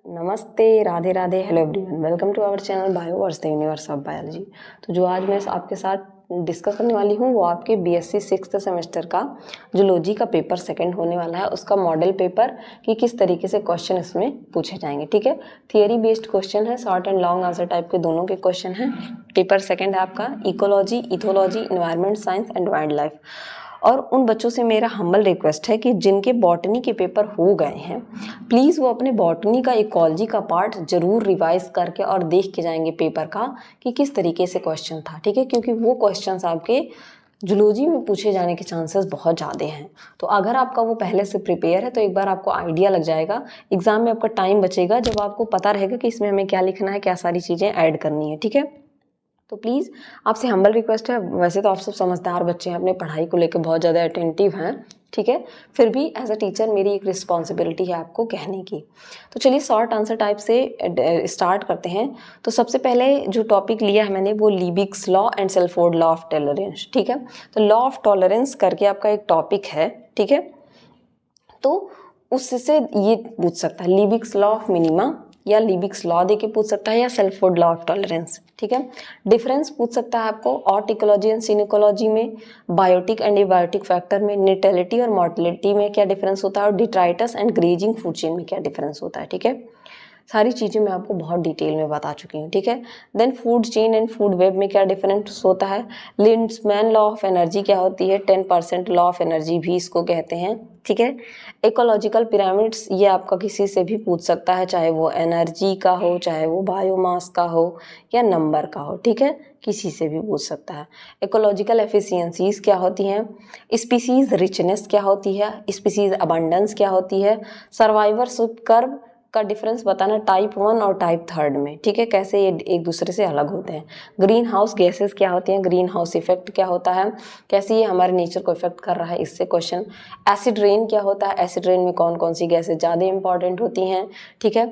नमस्ते, Radhe Radhe, hello everyone, welcome to our channel Bioverse the universe of biology. तो जो आज मैं आपके साथ डिस्कस करने वाली हूँ वो आपके बीएससी 6th सेमेस्टर का जूलॉजी का पेपर सेकंड होने वाला है, उसका मॉडल पेपर कि किस तरीके से क्वेश्चन इसमें पूछे जाएंगे। ठीक है, थियरी बेस्ड क्वेश्चन है, short and long answer type के दोनों के क्वेश्चन हैं। पेपर सेकंड है आपका ecology, ethology, environment science and wild life. और उन बच्चों से मेरा हम्बल रिक्वेस्ट है कि जिनके बॉटनी के पेपर हो गए हैं, प्लीज़ वो अपने बॉटनी का इकोलॉजी का पार्ट ज़रूर रिवाइज करके और देख के जाएंगे पेपर का कि किस तरीके से क्वेश्चन था। ठीक है, क्योंकि वो क्वेश्चंस आपके जूलॉजी में पूछे जाने के चांसेस बहुत ज़्यादा हैं। तो अगर आपका वो पहले से प्रिपेयर है तो एक बार आपको आइडिया लग जाएगा, एग्जाम में आपका टाइम बचेगा जब आपको पता रहेगा कि इसमें हमें क्या लिखना है, क्या सारी चीज़ें ऐड करनी है। ठीक है, तो प्लीज़ आपसे हम्बल रिक्वेस्ट है। वैसे तो आप सब समझदार बच्चे हैं, अपने पढ़ाई को लेकर बहुत ज़्यादा अटेंटिव हैं, ठीक है, फिर भी एज अ टीचर मेरी एक रिस्पॉन्सिबिलिटी है आपको कहने की। तो चलिए शॉर्ट आंसर टाइप से स्टार्ट करते हैं। तो सबसे पहले जो टॉपिक लिया है मैंने वो Liebig's law and Shelford law of tolerance. ठीक है, तो लॉ ऑफ टॉलरेंस करके आपका एक टॉपिक है। ठीक है, तो उससे ये पूछ सकता है लीबिग्स लॉ ऑफ मिनिमा, या लीबिग्स लॉ देके पूछ सकता है, या सेल्फोर्ड लॉ ऑफ टॉलरेंस। ठीक है, डिफरेंस पूछ सकता है आपको ऑट इकोलॉजी एंड सिनोकोलॉजी में, बायोटिक एंड एबायोटिक फैक्टर में, नेटेलिटी और मॉर्टेलिटी में क्या डिफरेंस होता है, और detritus and grazing food chain में क्या डिफरेंस होता है। ठीक है, सारी चीज़ें मैं आपको बहुत डिटेल में बता चुकी हूँ। ठीक है, then food chain and food web में क्या डिफरेंस होता है, लिंड्समैन लॉ ऑफ एनर्जी क्या होती है, 10% लॉ ऑफ एनर्जी भी इसको कहते हैं। ठीक है, इकोलॉजिकल पिरामिड्स ये आपका किसी से भी पूछ सकता है, चाहे वो एनर्जी का हो, चाहे वो बायोमास का हो, या नंबर का हो। ठीक है, किसी से भी पूछ सकता है। इकोलॉजिकल एफिशिएंसीज क्या होती हैं, स्पीसीज रिचनेस क्या होती है, स्पीसीज अबंडेंस क्या होती है, सर्वाइवरशिप कर्व का डिफरेंस बताना टाइप 1 और टाइप 3 में। ठीक है, कैसे ये एक दूसरे से अलग होते हैं। ग्रीन हाउस गैसेस क्या होती हैं, ग्रीन हाउस इफेक्ट क्या होता है, कैसे ये हमारे नेचर को इफेक्ट कर रहा है, इससे क्वेश्चन। एसिड रेन क्या होता है, एसिड रेन में कौन कौन सी गैसेस ज़्यादा इंपॉर्टेंट होती हैं। ठीक है,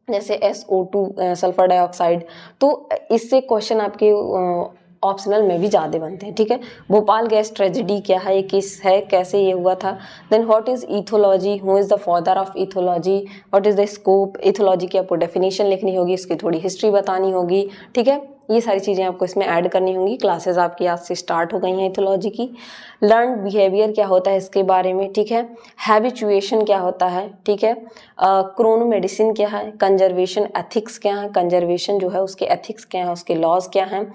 जैसे SO2 सल्फर डाइऑक्साइड, तो इससे क्वेश्चन आपके ऑप्शनल में भी ज़्यादा बनते हैं। ठीक है, भोपाल गैस ट्रेजेडी क्या है, ये किस है, कैसे ये हुआ था। Then what is ethology, who is the father of ethology, what is the scope, ethology की आपको डेफिनेशन लिखनी होगी, इसकी थोड़ी हिस्ट्री बतानी होगी। ठीक है, ये सारी चीज़ें आपको इसमें ऐड करनी होंगी। क्लासेस आपकी आज से स्टार्ट हो गई हैं इथोलॉजी की। लर्न बिहेवियर क्या होता है इसके बारे में। ठीक है, हैबिचुएशन क्या होता है। ठीक है, क्रोनो मेडिसिन क्या है, कंजर्वेशन एथिक्स क्या है, कंजर्वेशन जो है उसके एथिक्स क्या है, उसके लॉज क्या हैं।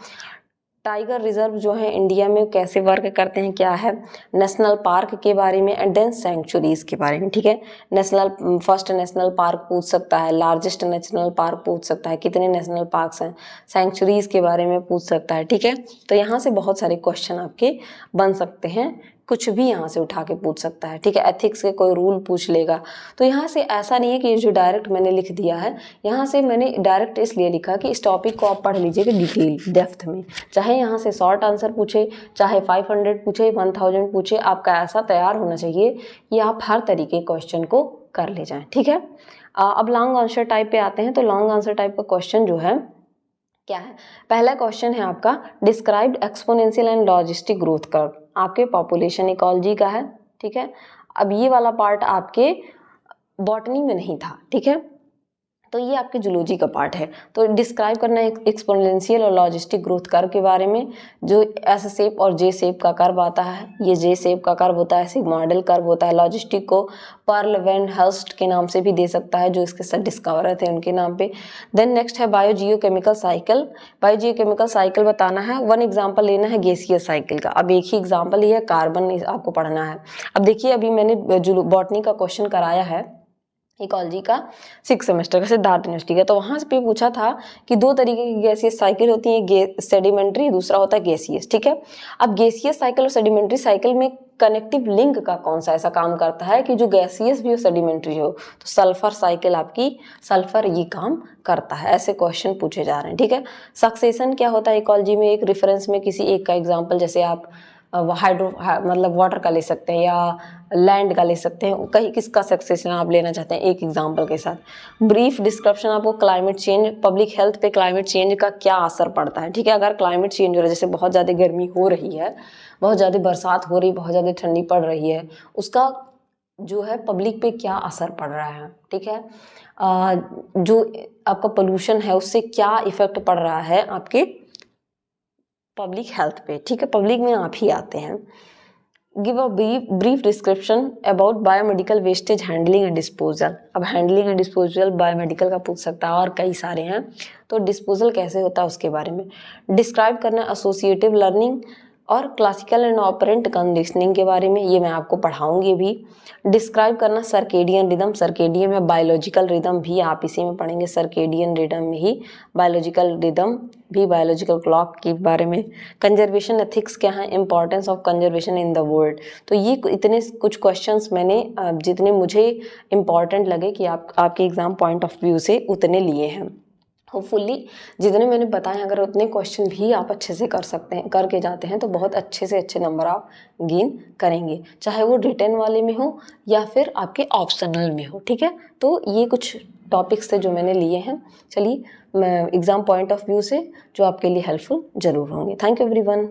टाइगर रिजर्व जो है इंडिया में कैसे वर्क करते हैं, क्या है। नेशनल पार्क के बारे में, एंड देन सेंचुरीज के बारे में। ठीक है, फर्स्ट नेशनल पार्क पूछ सकता है, लार्जेस्ट नेशनल पार्क पूछ सकता है, कितने नेशनल पार्क्स हैं, सेंचुरीज के बारे में पूछ सकता है। ठीक है, तो यहाँ से बहुत सारे क्वेश्चन आपके बन सकते हैं, कुछ भी यहाँ से उठा के पूछ सकता है। ठीक है, एथिक्स के कोई रूल पूछ लेगा। तो यहाँ से ऐसा नहीं है कि ये जो डायरेक्ट मैंने लिख दिया है, यहाँ से मैंने डायरेक्ट इसलिए लिखा कि इस टॉपिक को आप पढ़ लीजिएगा डिटेल डेप्थ में। चाहे यहाँ से शॉर्ट आंसर पूछे, चाहे 500 पूछे, 1000 पूछे, आपका ऐसा तैयार होना चाहिए कि आप हर तरीके क्वेश्चन को कर ले जाएं। ठीक है, अब लॉन्ग आंसर टाइप पे आते हैं। तो लॉन्ग आंसर टाइप का क्वेश्चन जो है क्या है, पहला क्वेश्चन है आपका describe exponential and logistic growth curve, आपके पॉपुलेशन इकोलॉजी का है। ठीक है, अब ये वाला पार्ट आपके बॉटनी में नहीं था। ठीक है, तो ये आपके जूलॉजी का पार्ट है। तो डिस्क्राइब करना है एक्सपोनेंशियल और लॉजिस्टिक ग्रोथ कर्व के बारे में, जो एस शेप और जे शेप का कर्व आता है। ये जे शेप का कर्व होता है, सिग्मोइडल कर्व होता है। लॉजिस्टिक को पर्ल वैन हर्स्ट के नाम से भी दे सकता है, जो इसके साथ डिस्कवरर थे उनके नाम पे। देन नेक्स्ट है बायोजियोकेमिकल साइकिल। बायोजियोकेमिकल साइकिल बताना है, वन एग्जाम्पल लेना है गैसियस साइकिल का। अब एक ही एग्जाम्पल ही है, कार्बन आपको पढ़ना है। अब देखिए, अभी मैंने बॉटनी का क्वेश्चन कराया है इकोलॉजी का 6 सेमेस्टर का, सिद्धार्थ यूनिवर्सिटी का। तो वहाँ पे पूछा था कि दो तरीके की गैसियस साइकिल होती है, सेडिमेंट्री, दूसरा होता है गैसियस। ठीक है, अब गैसियस साइकिल और सेडिमेंट्री साइकिल में कनेक्टिव लिंक का कौन सा ऐसा काम करता है कि जो गैसियस भी हो, सेडिमेंट्री हो। तो सल्फर साइकिल आपकी, सल्फर ये काम करता है। ऐसे क्वेश्चन पूछे जा रहे हैं। ठीक है, सक्सेशन क्या होता है इकोलॉजी में, एक रेफरेंस में किसी एक का एग्जाम्पल, जैसे आप मतलब वाटर का ले सकते हैं या लैंड का ले सकते हैं, कहीं किसका सक्सेशन आप लेना चाहते हैं एक एग्जांपल के साथ। ब्रीफ डिस्क्रिप्शन आपको क्लाइमेट चेंज, पब्लिक हेल्थ पे क्लाइमेट चेंज का क्या असर पड़ता है। ठीक है, अगर क्लाइमेट चेंज हो रहा है, जैसे बहुत ज़्यादा गर्मी हो रही है, बहुत ज़्यादा बरसात हो रही है, बहुत ज़्यादा ठंडी पड़ रही है, उसका जो है पब्लिक पे क्या असर पड़ रहा है। ठीक है, जो आपका पोल्यूशन है उससे क्या इफेक्ट पड़ रहा है आपके पब्लिक हेल्थ पे, ठीक है। पब्लिक में आप ही आते हैं। Give a brief description about biomedical wastage handling and disposal. अब हैंडलिंग एंड डिस्पोजल बायोमेडिकल का पूछ सकता है और कई सारे हैं, तो डिस्पोजल कैसे होता है उसके बारे में। डिस्क्राइब करना एसोसिएटिव लर्निंग और क्लासिकल एंड ऑपरेंट कंडीशनिंग के बारे में, ये मैं आपको पढ़ाऊंगी भी। डिस्क्राइब करना सर्केडियन रिदम, सर्केडियन में बायोलॉजिकल रिदम भी आप इसी में पढ़ेंगे, सर्केडियन रिदम में ही बायोलॉजिकल रिदम भी, बायोलॉजिकल क्लॉक के बारे में। कंजर्वेशन एथिक्स क्या है, importance of conservation in the world. तो ये इतने कुछ क्वेश्चंस मैंने जितने मुझे इम्पॉर्टेंट लगे कि आपके एग्जाम पॉइंट ऑफ व्यू से उतने लिए हैं। होपफुली जितने मैंने बताए अगर उतने क्वेश्चन भी आप अच्छे से कर सकते हैं, करके जाते हैं तो बहुत अच्छे से अच्छे नंबर आप गेन करेंगे, चाहे वो रिटन वाले में हो या फिर आपके ऑप्शनल में हो, ठीक है। तो ये कुछ टॉपिक्स थे जो मैंने लिए हैं, चलिए मैं एग्ज़ाम पॉइंट ऑफ व्यू से जो आपके लिए हेल्पफुल ज़रूर होंगे। Thank you everyone.